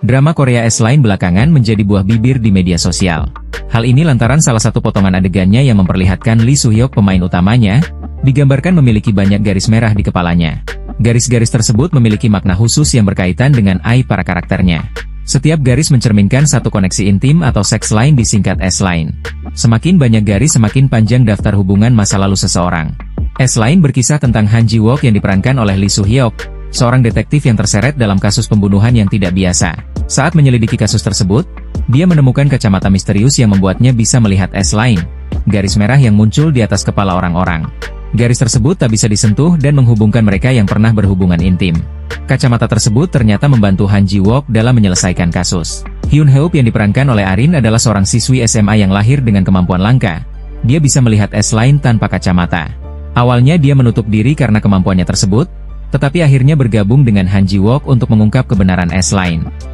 Drama Korea S-Line belakangan menjadi buah bibir di media sosial. Hal ini lantaran salah satu potongan adegannya yang memperlihatkan Lee Soo-hyuk pemain utamanya, digambarkan memiliki banyak garis merah di kepalanya. Garis-garis tersebut memiliki makna khusus yang berkaitan dengan para karakternya. Setiap garis mencerminkan satu koneksi intim atau sex line disingkat S-Line. Semakin banyak garis semakin panjang daftar hubungan masa lalu seseorang. S-Line berkisah tentang Han Ji-wook yang diperankan oleh Lee Soo-hyuk, seorang detektif yang terseret dalam kasus pembunuhan yang tidak biasa. Saat menyelidiki kasus tersebut, dia menemukan kacamata misterius yang membuatnya bisa melihat S-Line, garis merah yang muncul di atas kepala orang-orang. Garis tersebut tak bisa disentuh dan menghubungkan mereka yang pernah berhubungan intim. Kacamata tersebut ternyata membantu Han Ji-wook dalam menyelesaikan kasus. Hyun Heup yang diperankan oleh Arin adalah seorang siswi SMA yang lahir dengan kemampuan langka. Dia bisa melihat S-Line tanpa kacamata. Awalnya dia menutup diri karena kemampuannya tersebut, tetapi akhirnya bergabung dengan Han Ji-wook untuk mengungkap kebenaran S-Line.